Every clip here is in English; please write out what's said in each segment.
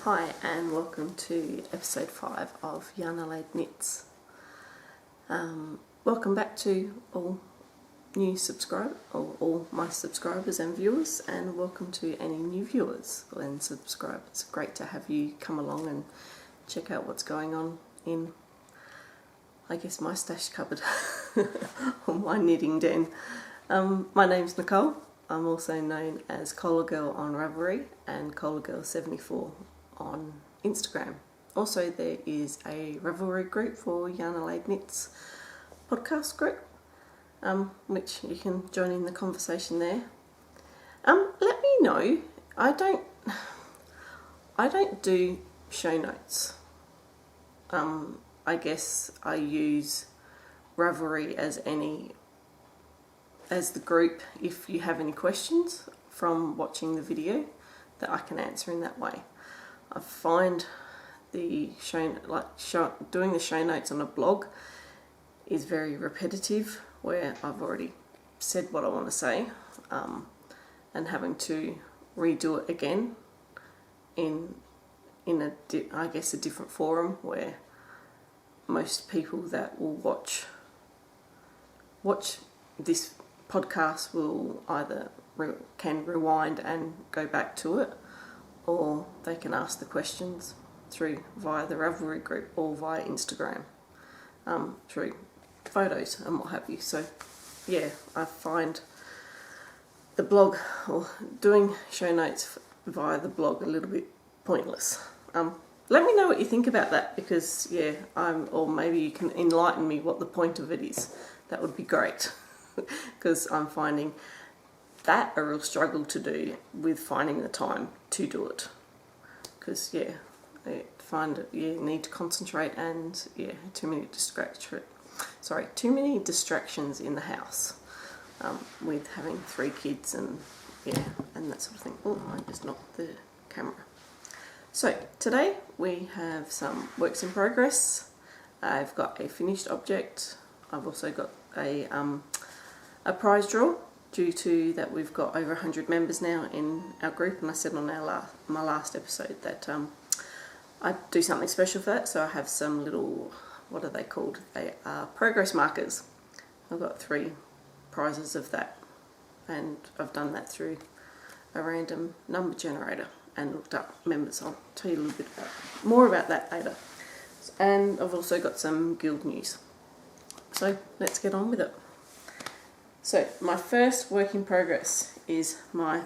Hi and welcome to episode 5 of YarnAdelaide Knits. Welcome back to all my subscribers and viewers, and welcome to any new viewers and subscribers. It's great to have you come along and check out what's going on in, I guess, my stash cupboard or my knitting den. My name's Nicole. I'm also known as Collar Girl on Ravelry and Collar Girl 74 on Instagram. Also, there is a Ravelry group for YarnAdelaide Knits podcast group, which you can join in the conversation there. Let me know. I don't do show notes. I guess I use Ravelry as the group if you have any questions from watching the video that I can answer in that way. I find doing the show notes on a blog is very repetitive, where I've already said what I want to say, and having to redo it again in a different forum where most people that will watch this podcast will either can rewind and go back to it, or they can ask the questions via the Ravelry group or via Instagram, through photos and what have you. So yeah, I find the blog or doing show notes via the blog a little bit pointless. Let me know what you think about that, because yeah, or maybe you can enlighten me what the point of it is. That would be great, because I'm finding that a real struggle to do with finding the time to do it, because yeah, you need to concentrate, and yeah, too many distractions in the house, with having 3 kids and that sort of thing. Oh, I just knocked the camera. So today we have some works in progress. I've got a finished object. I've also got a prize draw, due to that we've got over 100 members now in our group, and I said on my last episode that I'd do something special for that. So I have some little, what are they called? They are progress markers. I've got 3 prizes of that, and I've done that through a random number generator and looked up members. I'll tell you a little bit more about that later. And I've also got some guild news. So let's get on with it. So my first work in progress is my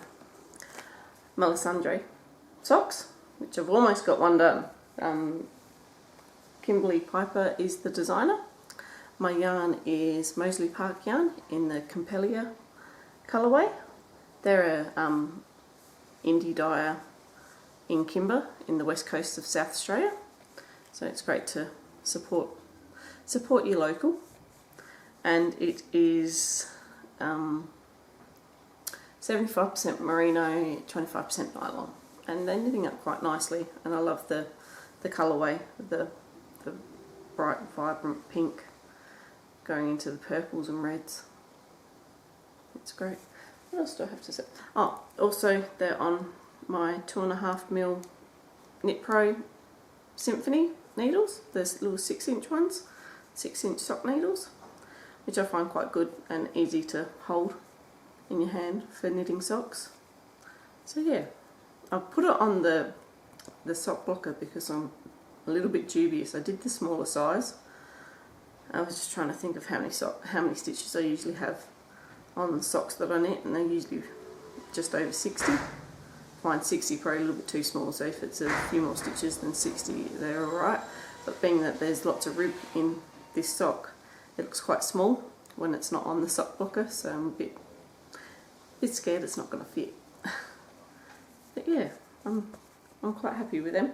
Melisandre socks, which I've almost got one done. Kimberly Piper is the designer. My yarn is Moseley Park yarn in the Compelia colourway. They're a indie dyer in Kimber in the west coast of South Australia. So it's great to support your local. And it is 75% merino, 25% nylon, and they're knitting up quite nicely. And I love the colourway, the bright, vibrant pink going into the purples and reds. It's great. What else do I have to say? Oh, also they're on my 2.5mm Knit Pro Symphony needles. There's little 6-inch ones, 6-inch sock needles, which I find quite good and easy to hold in your hand for knitting socks. So yeah, I've put it on the sock blocker because I'm a little bit dubious. I did the smaller size. I was just trying to think of how many stitches I usually have on the socks that I knit, and they're usually just over 60. I find 60 probably a little bit too small, so if it's a few more stitches than 60, they're alright. But being that there's lots of rib in this sock, it looks quite small when it's not on the sock blocker, so I'm a bit scared it's not going to fit. But yeah, I'm quite happy with them.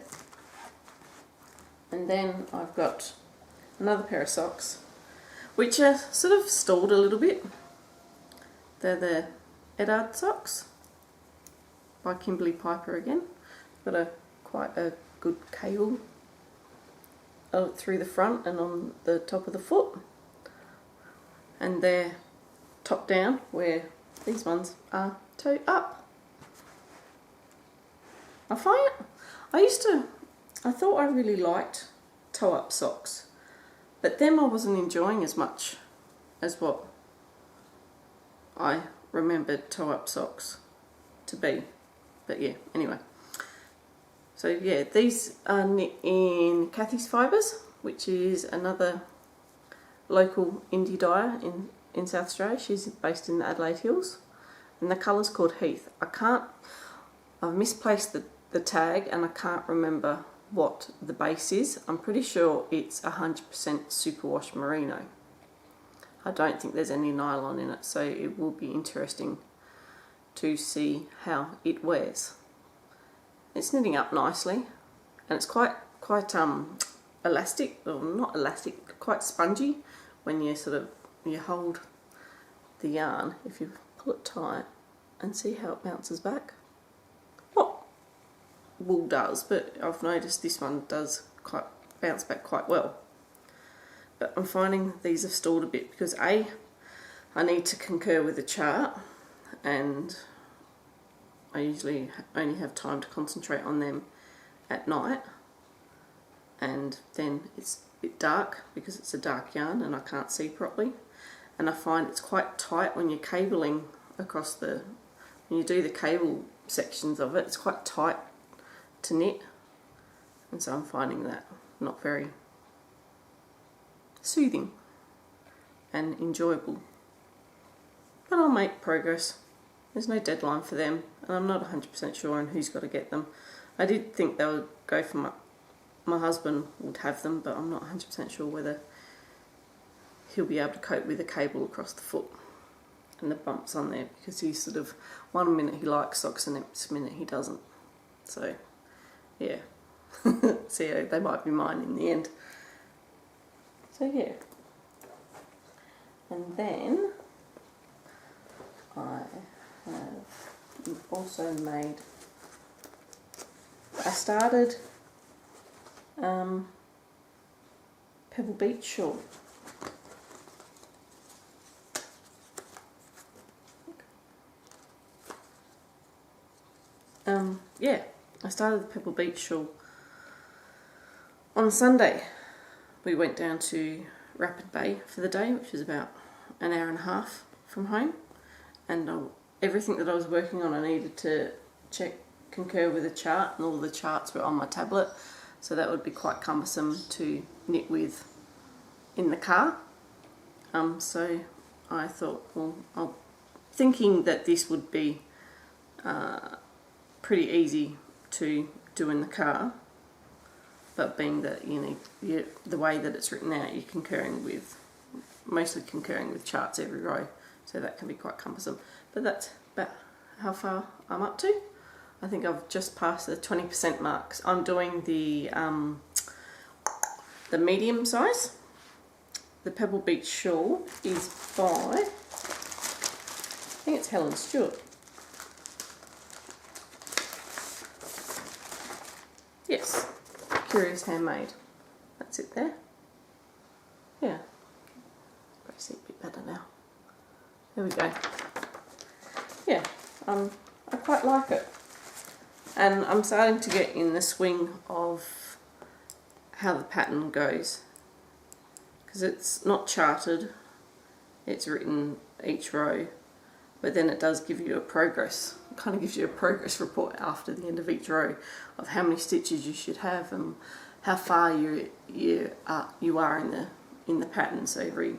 And then I've got another pair of socks, which are sort of stalled a little bit. They're the Edard socks by Kimberly Piper again. Got quite a good cable through the front and on the top of the foot. And they're top down, where these ones are toe up. I I thought I really liked toe-up socks, but them I wasn't enjoying as much as what I remembered toe-up socks to be. But yeah, anyway. So yeah, these are knit in Kathy's Fibres, which is another local indie dyer in South Australia. She's based in the Adelaide Hills, and the colour's called Heath. I've misplaced the tag and I can't remember what the base is. I'm pretty sure it's 100% superwash merino. I don't think there's any nylon in it, so it will be interesting to see how it wears. It's knitting up nicely, and it's quite elastic, or not elastic, quite spongy when you you hold the yarn. If you pull it tight and see how it bounces back. What wool does, but I've noticed this one does bounce back quite well. But I'm finding these have stalled a bit because I need to concur with the chart, and I usually only have time to concentrate on them at night, and then it's a bit dark because it's a dark yarn and I can't see properly, and I find it's quite tight when you're cabling across when you do the cable sections of it, it's quite tight to knit, and so I'm finding that not very soothing and enjoyable. But I'll make progress. There's no deadline for them, and I'm not 100% sure on who's got to get them. I did think they would go for my husband would have them, but I'm not 100% sure whether he'll be able to cope with the cable across the foot and the bumps on there, because he's one minute he likes socks and the next minute he doesn't. So yeah, so they might be mine in the end. So yeah, and then I have also I started Pebble Beach shawl. Yeah, I started the Pebble Beach shawl on Sunday. We went down to Rapid Bay for the day, which is about an hour and a half from home, and everything that I was working on I needed to concur with a chart, and all the charts were on my tablet, so that would be quite cumbersome to knit with in the car. So I thought, well, thinking that this would be pretty easy to do in the car, but being that the way that it's written out, you're mostly concurring with charts every row, so that can be quite cumbersome. But that's about how far I'm up to. I think I've just passed the 20% marks. I'm doing the medium size. The Pebble Beach shawl is by, I think it's Helen Stewart. Yes, Curious Handmade. That's it there. Yeah, I see a bit better now. There we go. Yeah, I quite like it, and I'm starting to get in the swing of how the pattern goes, because it's not charted, it's written each row, but then it does give you a progress. It kind of gives you a progress report after the end of each row of how many stitches you should have and how far you are in the pattern. So every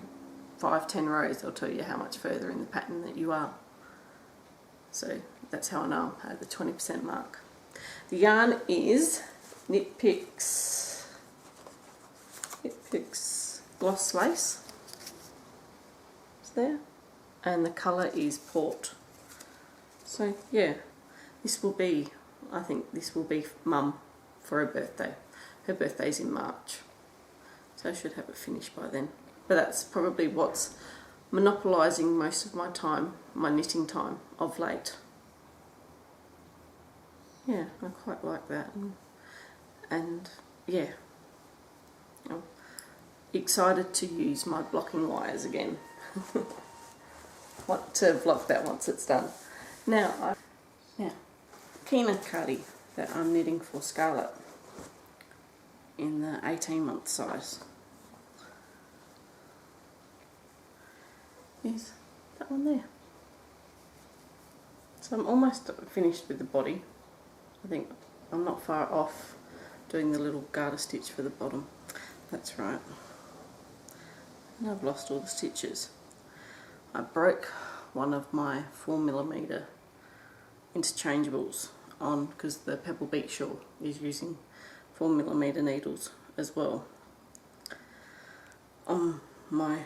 5-10 rows they'll tell you how much further in the pattern that you are. So that's how I know I'm at the 20% mark. The yarn is Knit Picks Gloss Lace. It's there. And the colour is Port. So yeah, I think this will be Mum for her birthday. Her birthday's in March, so I should have it finished by then. But that's probably what's monopolising most of my time, my knitting time of late. Yeah, I quite like that, and yeah, I'm excited to use my blocking wires again. Want to block that once it's done. Now, Keenan Cuddy. that I'm knitting for Scarlett in the 18-month size. Is that one there. So I'm almost finished with the body. I think I'm not far off doing the little garter stitch for the bottom. That's right. And I've lost all the stitches. I broke one of my 4mm interchangeables on, because the Pebble Beach shawl is using 4mm needles as well on my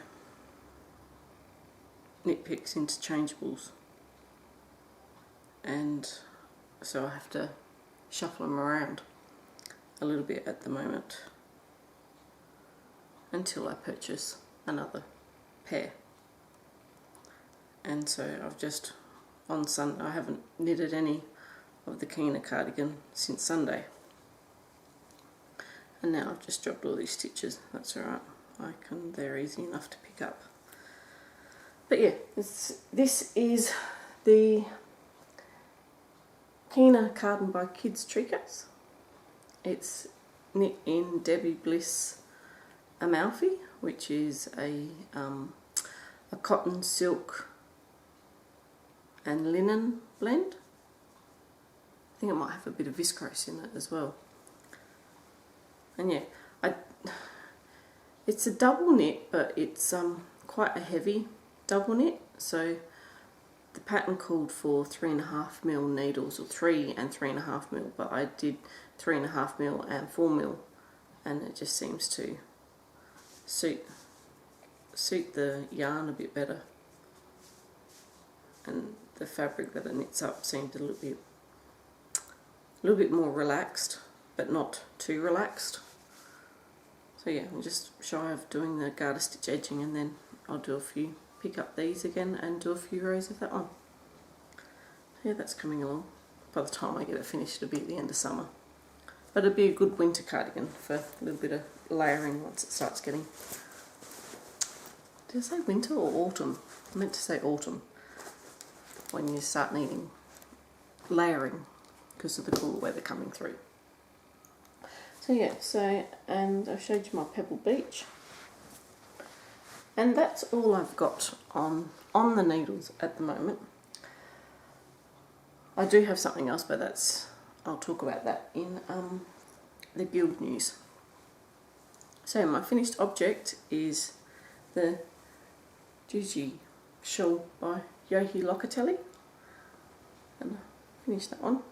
Knit Picks interchangeables, and so I have to shuffle them around a little bit at the moment until I purchase another pair. And so I've just, on Sunday, I haven't knitted any of the Kina cardigan since Sunday, and now I've just dropped all these stitches. That's alright, they're easy enough to pick up. But yeah, this is the Kina Carden by Kids Tricos. It's knit in Debbie Bliss Amalfi, which is a cotton, silk and linen blend. I think it might have a bit of viscose in it as well. And yeah, it's a double knit, but it's quite a heavy double knit. So the pattern called for 3.5mm needles, or 3 and 3.5mm, but I did 3.5mm and 4mm, and it just seems to suit the yarn a bit better, and the fabric that it knits up seemed a little bit more relaxed, but not too relaxed. So yeah, I'm just shy of doing the garter stitch edging, and then I'll do pick up these again and do a few rows of that one. Yeah, that's coming along. By the time I get it finished, it'll be at the end of summer. But it'll be a good winter cardigan for a little bit of layering once it starts getting... Did I say winter or autumn? I meant to say autumn, when you start needing layering because of the cooler weather coming through. So yeah, and I've showed you my Pebble Beach. And that's all I've got on the needles at the moment. I do have something else, but I'll talk about that in the guild news. So my finished object is the Gigi shawl by Yohi Locatelli, and I finished that one.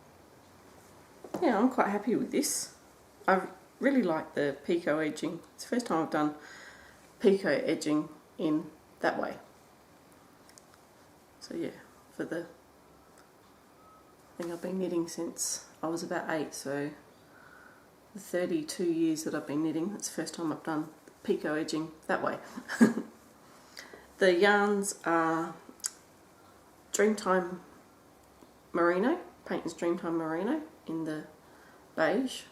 Yeah, I'm quite happy with this. I really like the picot edging. It's the first time I've done picot edging in that way. So yeah, I think I've been knitting since I was about 8, so the 32 years that I've been knitting, that's the first time I've done picot edging that way. The yarns are Dreamtime Merino, Painters Dreamtime Merino in the beige.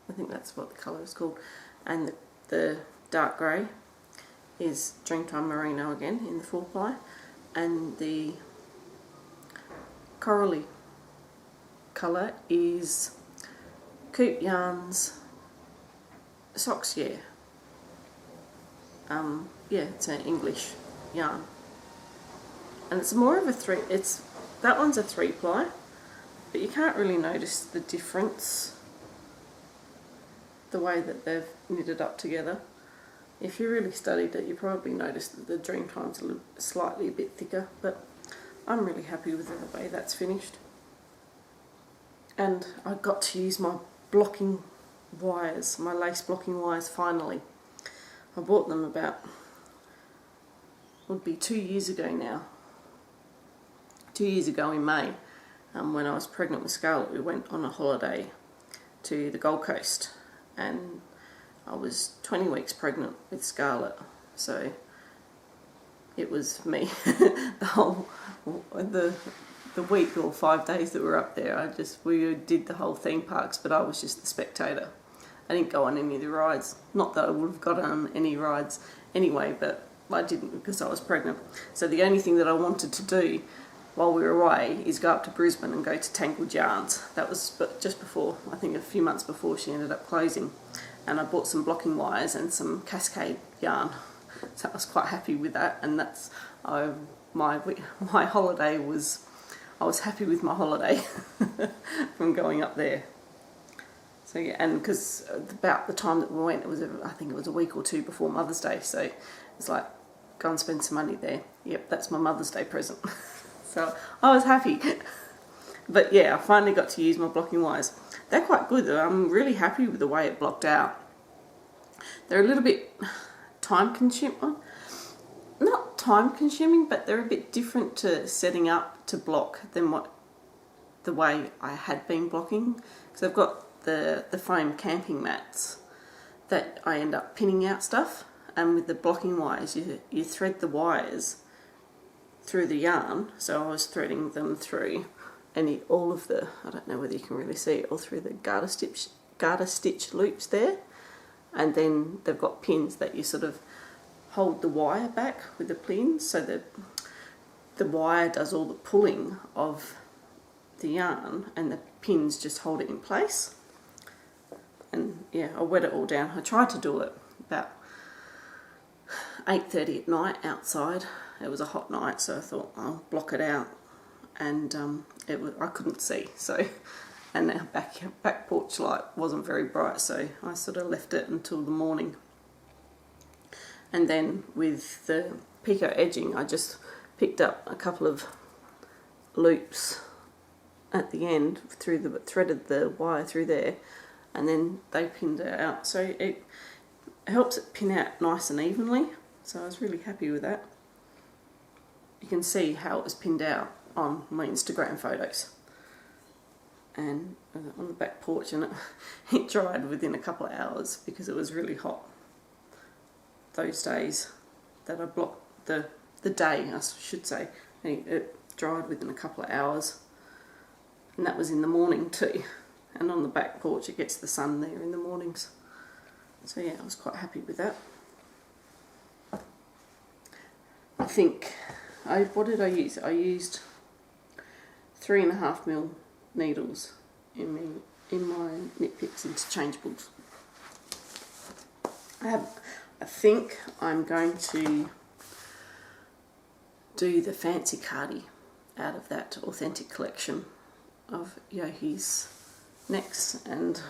I think that's what the colour is called. And the dark grey is Dreamtime Merino again in the 4-ply. And the corally colour is Coop Yarns Socks Yeah. Yeah, it's an English yarn. And it's more of a that one's a 3-ply, but you can't really notice the difference the way that they've knitted up together. If you really studied it, you probably noticed that the Dreamtime's slightly a bit thicker, but I'm really happy with the way that's finished. And I got to use my blocking wires, my lace blocking wires finally. I bought them would be 2 years ago now. 2 years ago in May, when I was pregnant with Scarlett, we went on a holiday to the Gold Coast, and I was 20 weeks pregnant with Scarlett, so it was me the week or 5 days that we were up there. We did the whole theme parks, but I was just the spectator. I didn't go on any of the rides. Not that I would have got on any rides anyway, but I didn't because I was pregnant. So the only thing that I wanted to do while we were away is go up to Brisbane and go to Tangled Yarns. That was just before, I think a few months before she ended up closing. And I bought some blocking wires and some Cascade yarn. So I was quite happy with that, and that's my holiday was, I was happy with my holiday from going up there. So yeah, and because about the time that we went, it was I think it was a week or two before Mother's Day, so it's like, go and spend some money there. Yep, that's my Mother's Day present. So I was happy. But yeah, I finally got to use my blocking wires. They're quite good. I'm really happy with the way it blocked out. They're a little bit time consuming. Not time consuming, but they're a bit different to setting up to block than the way I had been blocking. Because I've got the foam camping mats that I end up pinning out stuff. And with the blocking wires, you thread the wires through the yarn. So I was threading them through all of the, I don't know whether you can really see it, all through the garter stitch loops there. And then they've got pins that you sort of hold the wire back with the pins, so that the wire does all the pulling of the yarn and the pins just hold it in place. And yeah, I wet it all down. I tried to do it about 8:30 at night outside. It was a hot night, so I thought I'll block it out, and I couldn't see, so, and our back porch light wasn't very bright, so I sort of left it until the morning. And then with the picot edging, I just picked up a couple of loops at the end, threaded the wire through there, and then they pinned it out. So it helps it pin out nice and evenly, so I was really happy with that. You can see how it was pinned out on my Instagram photos. And on the back porch, and it dried within a couple of hours because it was really hot those days that I blocked the day, I should say. It dried within a couple of hours, and that was in the morning too. And on the back porch it gets the sun there in the mornings. So yeah, I was quite happy with that. I think, what did I use? I used 3.5mm needles in my Knit Picks interchangeables. I think I'm going to do the fancy cardie out of that authentic collection of Yohi's next, and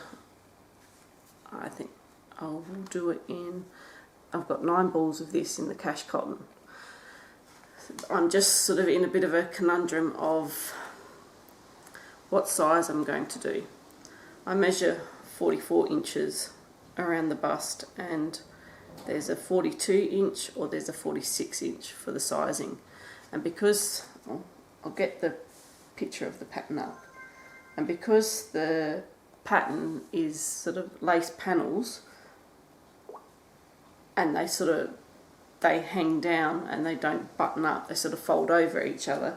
I think I will do it in, I've got 9 balls of this in the Cash Cotton. I'm just sort of in a bit of a conundrum of what size I'm going to do. I measure 44 inches around the bust, and there's a 42 inch or there's a 46 inch for the sizing. And because, I'll get the picture of the pattern up, and because the pattern is sort of lace panels and they hang down and they don't button up, they sort of fold over each other,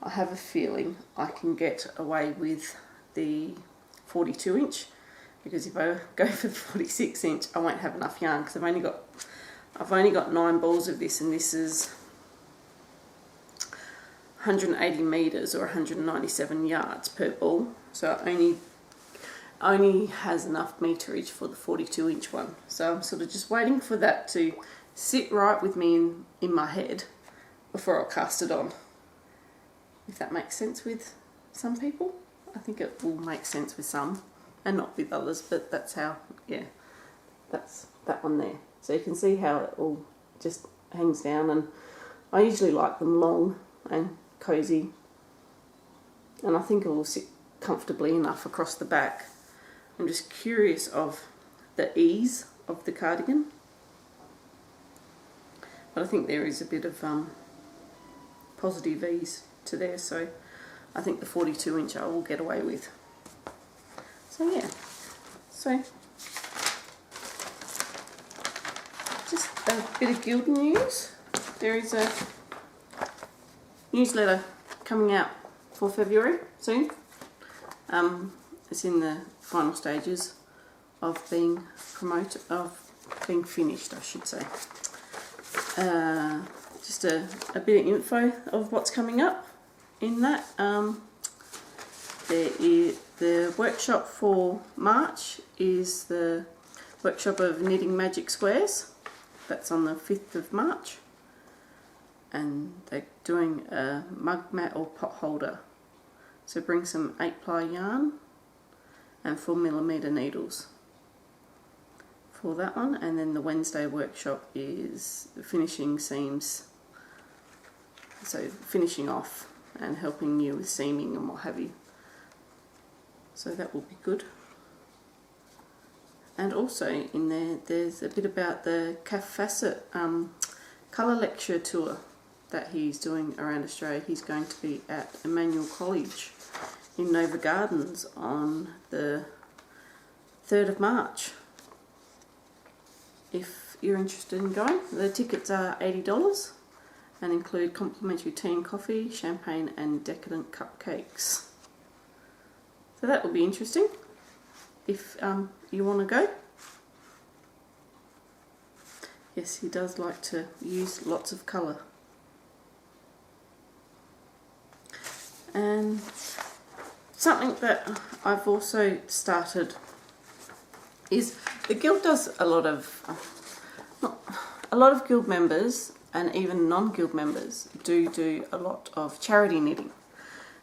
I have a feeling I can get away with the 42 inch, because if I go for the 46 inch I won't have enough yarn, because I've only got 9 balls of this, and this is 180 meters or 197 yards per ball, so it only has enough meterage for the 42 inch one. So I'm sort of just waiting for that to sit right with me in my head before I cast it on. If that makes sense with some people. I think it will make sense with some and not with others, but that's how, yeah, that's that one there. So you can see how it all just hangs down, and I usually like them long and cozy, and I think it will sit comfortably enough across the back. I'm just curious of the ease of the cardigan, but I think there is a bit of positive ease to there, so I think the 42 inch I will get away with. So yeah, so just a bit of Gildan news. There is a newsletter coming out for February soon. It's in the final stages of being finished, I should say. Just a bit of info of what's coming up. in that. There is the workshop for March is the workshop of knitting magic squares. That's on the 5th of March, and they're doing a mug mat or pot holder. So bring some 8-ply yarn and 4mm needles for that one. And then the Wednesday workshop is finishing seams, so finishing off and helping you with seaming and what have you. So that will be good. And also in there, there's a bit about the Facet colour lecture tour that he's doing around Australia. He's going to be at Emmanuel College in Nova Gardens on the 3rd of March. If you're interested in going, the tickets are $80 and include complimentary tea and coffee, champagne and decadent cupcakes. So that will be interesting if you want to go. Yes, he does like to use lots of colour. And something that I've also started is the guild does a lot of guild members and even non-guild members do a lot of charity knitting.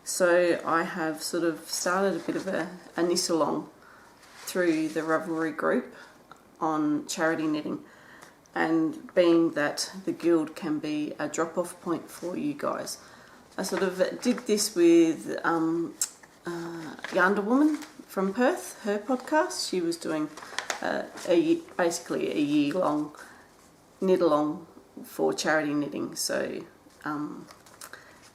So I have sort of started a bit of a knit along through the Ravelry group on charity knitting, and being that the guild can be a drop-off point for you guys. I sort of did this with YarnAdelaide from Perth, her podcast. She was doing basically a year-long knit-along for charity knitting. So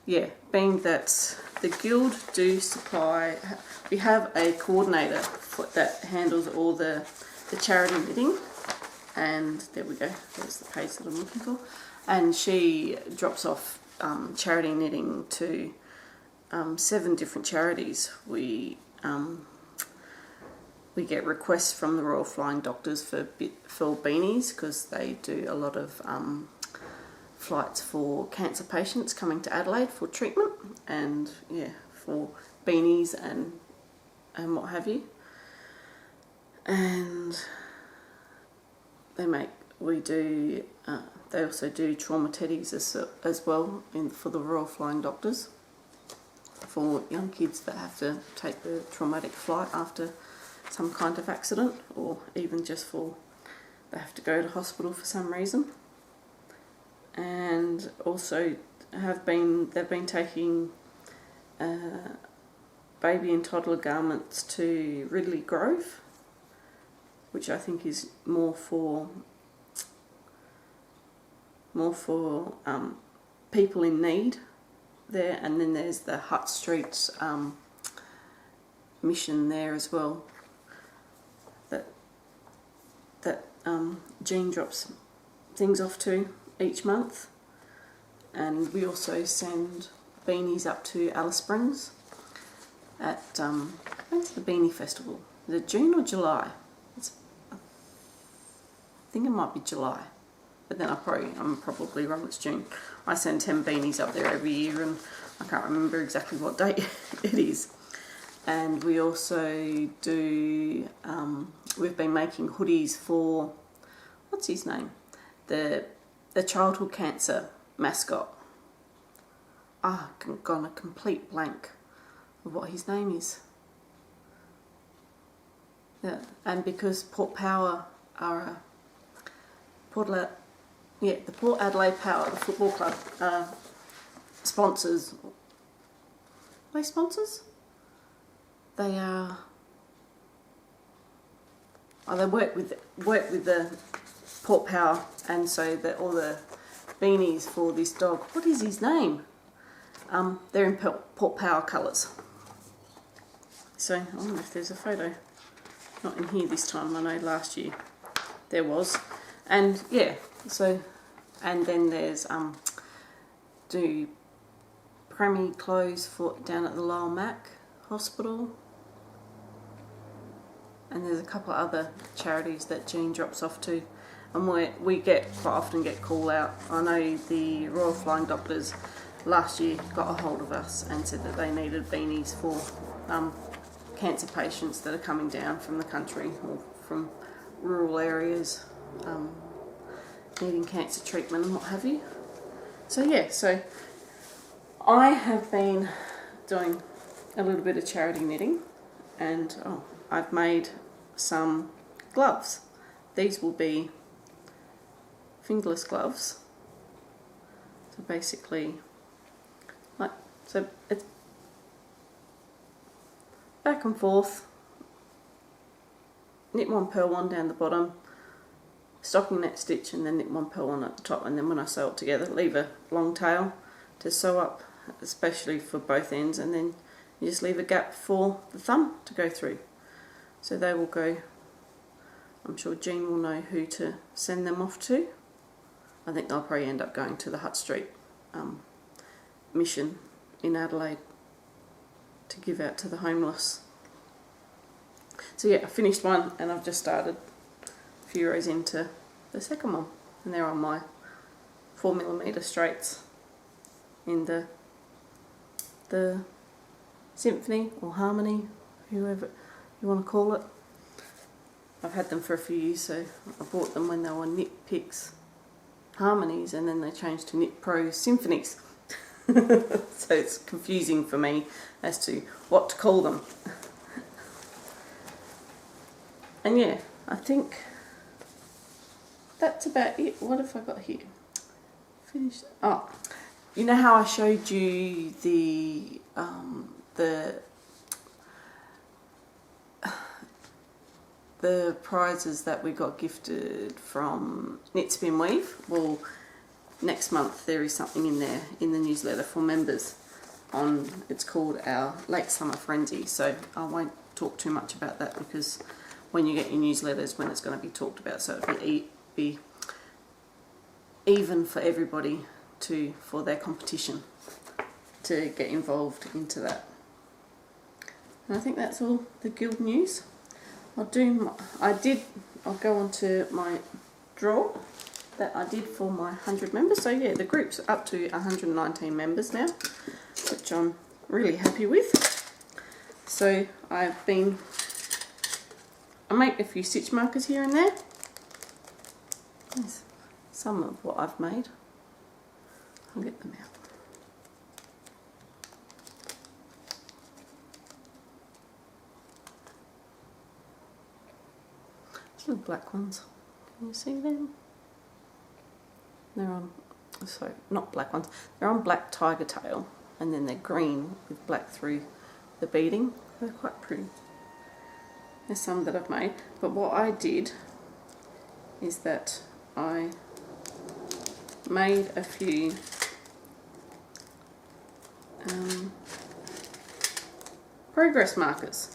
yeah, being that the guild do supply, we have a coordinator that handles all the charity knitting, and there we go, there's the page that I'm looking for, and she drops off charity knitting to 7 different charities. We get requests from the Royal Flying Doctors for beanies, because they do a lot of flights for cancer patients coming to Adelaide for treatment, and yeah, for beanies and what have you. And they also do trauma teddies as well for the Royal Flying Doctors, for young kids that have to take the traumatic flight after some kind of accident, or even just for they have to go to hospital for some reason. And also they've been taking baby and toddler garments to Ridley Grove, which I think is more for people in need there. And then there's the Hutt Streets mission there as well, that Jean drops things off to each month. And we also send beanies up to Alice Springs at when's the Beanie Festival? Is it June or July? I think it might be July, but then I'm probably wrong, it's June. I send 10 beanies up there every year, and I can't remember exactly what date it is. And we also do, we've been making hoodies for, what's his name? The childhood cancer mascot. I've gone a complete blank of what his name is. Yeah, and because Port Power are the Port Adelaide Power, the football club, sponsors. Are they sponsors? They are. They work with the Port Power, and so that all the beanies for this dog. What is his name? They're in Port Power colours. So I wonder if there's a photo. Not in here this time. I know last year there was, and yeah. So, and then there's do Premi clothes for down at the Lowell Mac Hospital, and there's a couple of other charities that Jean drops off to, and we quite often get call out. I know the Royal Flying Doctors, last year got a hold of us and said that they needed beanies for cancer patients that are coming down from the country or from rural areas needing cancer treatment and what have you. So yeah, so I have been doing a little bit of charity knitting, and I've made some gloves. These will be fingerless gloves. So basically, so it's back and forth, knit one, purl one down the bottom, stocking net stitch, and then knit one, purl one at the top, and then when I sew it together, leave a long tail to sew up, especially for both ends, and then you just leave a gap for the thumb to go through. So they will go, I'm sure Jean will know who to send them off to. I think they'll probably end up going to the Hutt Street mission in Adelaide to give out to the homeless. So yeah, I finished one and I've just started a few rows into the second one, and they're on my 4mm straights in the Symphony or Harmony, whoever you want to call it. I've had them for a few years, so I bought them when they were Knit Picks Harmonies, and then they changed to Knit Pro Symphonies. So it's confusing for me as to what to call them. And yeah, I think that's about it. What have I got here? Finished. Oh, you know how I showed you the prizes that we got gifted from Knit Spin Weave? Well, next month there is something in there in the newsletter for members on, it's called our Late Summer Frenzy, so I won't talk too much about that because when you get your newsletters, when it's going to be talked about, so it'll be even for everybody for their competition to get involved into that. And I think that's all the guild news. I'll go on to my draw that I did for my 100 members. So yeah, the group's up to 119 members now, which I'm really happy with. So I make a few stitch markers here and there. There's some of what I've made. I'll get them out. Little black ones. Can you see them? They're on, sorry, not black ones. They're on black tiger tail, and then they're green with black through the beading. They're quite pretty. There's some that I've made, but what I did is that I made a few progress markers.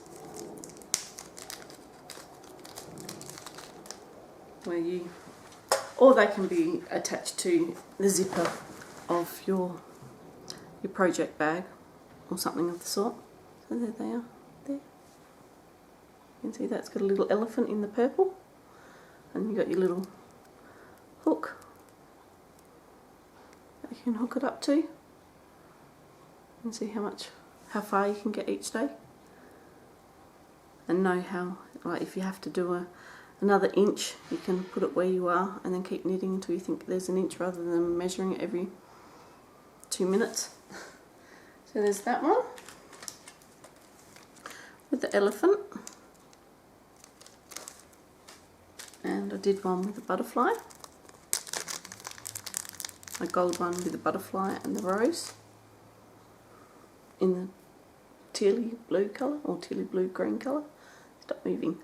Or they can be attached to the zipper of your project bag or something of the sort. So there they are, there. You can see that's got a little elephant in the purple, and you've got your little hook that you can hook it up to, and see how far you can get each day, and know how, like, if you have to do another inch, you can put it where you are and then keep knitting until you think there's an inch rather than measuring it every 2 minutes. So there's that one with the elephant, and I did one with a butterfly, a gold one with a butterfly and the rose in the tealy blue colour or tealy blue green colour. Stop moving.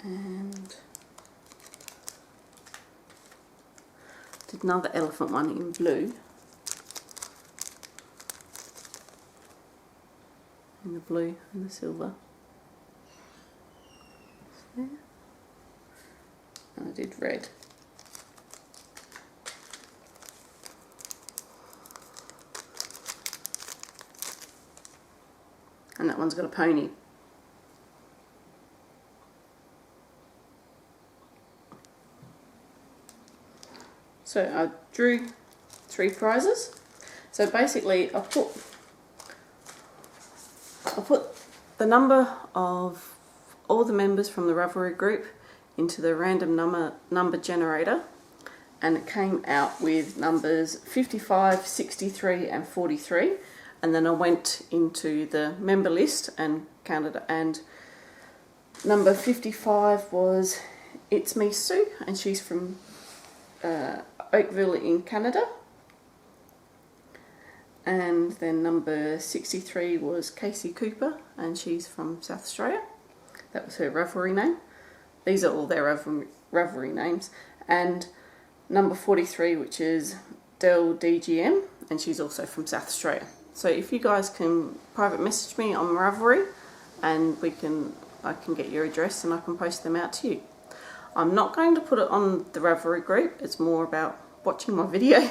And did another elephant one in blue, in the blue and the silver there, and I did red. And that one's got a pony. So I drew 3 prizes. So basically I put the number of all the members from the Ravelry group into the random number generator, and it came out with numbers 55, 63 and 43, and then I went into the member list and counted it, and number 55 was It's Me Sue, and she's from Oakville in Canada. And then number 63 was Casey Cooper, and she's from South Australia. That was her Ravelry name. These are all their Ravelry names. And number 43, which is Del DGM, and she's also from South Australia. So if you guys can private message me on Ravelry, and I can get your address and I can post them out to you. I'm not going to put it on the Ravelry group. It's more about watching my video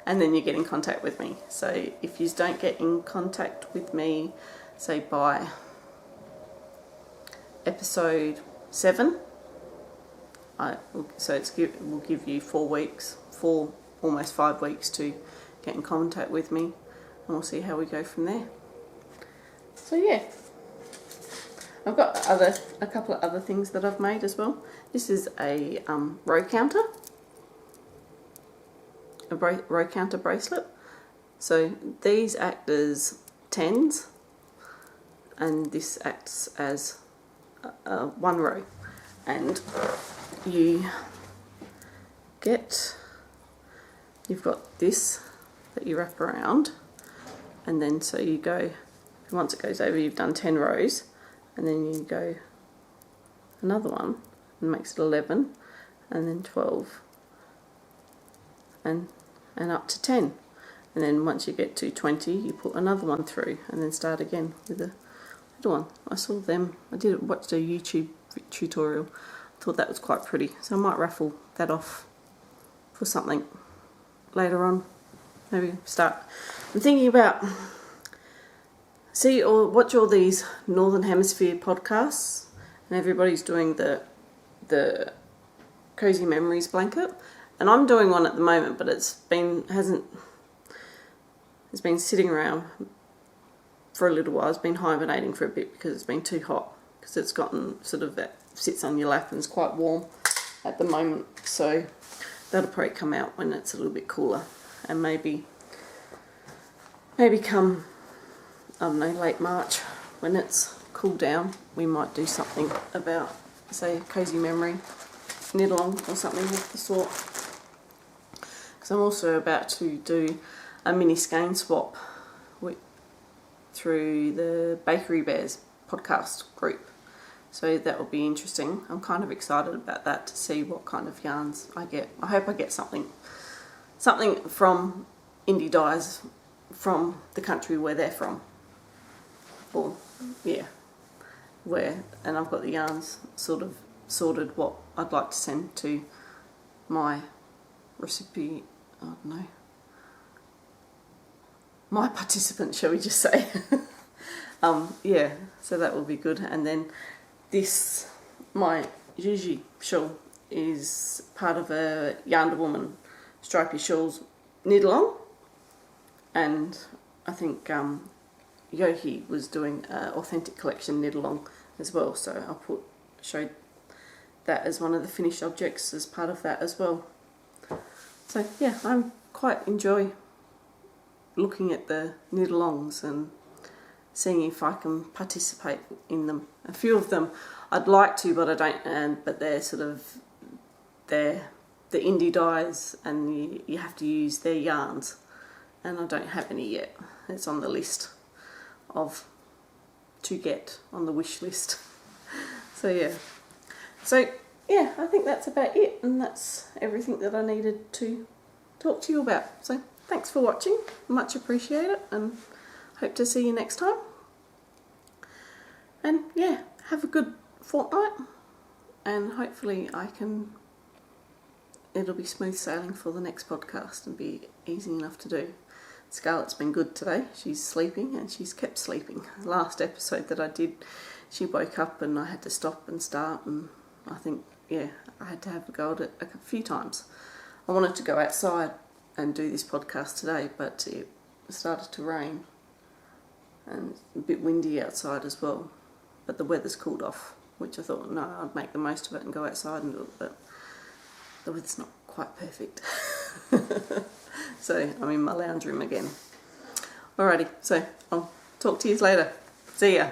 and then you get in contact with me. So if you don't get in contact with me, say by episode 7, we'll give you 4 weeks, almost 5 weeks to get in contact with me, and we'll see how we go from there. So yeah, I've got a couple of other things that I've made as well. This is a row counter, row counter bracelet. So these act as 10s, and this acts as 1 row, and you've got this that you wrap around, and then so you go, once it goes over, you've done 10 rows, and then you go another one and makes it 11, and then 12, and up to 10, and then once you get to 20 you put another one through and then start again with a little one. I saw them, watched a YouTube tutorial, thought that was quite pretty, so I might raffle that off for something later on. Maybe start. I'm thinking about watch all these Northern Hemisphere podcasts, and everybody's doing the Cozy Memories blanket, and I'm doing one at the moment, but it's been sitting around for a little while. It's been hibernating for a bit because it's been too hot, because it's gotten sort of that sits on your lap and it's quite warm at the moment. So that'll probably come out when it's a little bit cooler, and maybe come, I don't know, late March when it's cooled down, we might do something about, say, Cozy Memory knit along or something of the sort. Because I'm also about to do a mini skein swap through the Bakery Bears podcast group. So that will be interesting. I'm kind of excited about that, to see what kind of yarns I get. I hope I get something from indie dyes from the country where they're from. Or, yeah, and I've got the yarns sort of sorted what I'd like to send to my recipe, I don't know, my participant, shall we just say. Yeah, so that will be good. And then this, my Gigi shawl, is part of a Yarn Woman stripy shawls knit along, and I think Yohi was doing an authentic collection knit along as well, so I showed that as one of the finished objects as part of that as well. So yeah, I quite enjoy looking at the knit alongs and seeing if I can participate in them. A few of them I'd like to, but I don't, but they're the indie dyes, and you have to use their yarns, and I don't have any yet. It's on the list to get on the wish list. So yeah, I think that's about it, and that's everything that I needed to talk to you about. So thanks for watching, much appreciate it, and hope to see you next time. And yeah, have a good fortnight, and hopefully it'll be smooth sailing for the next podcast and be easy enough to do. Scarlett's been good today. She's sleeping, and she's kept sleeping. The last episode that I did, she woke up and I had to stop and start, and I think, yeah, I had to have a go at it a few times. I wanted to go outside and do this podcast today, but it started to rain and a bit windy outside as well. But the weather's cooled off, which I thought, no, I'd make the most of it and go outside and do it, but the weather's not quite perfect. So I'm in my lounge room again. Alrighty, so I'll talk to you later. See ya.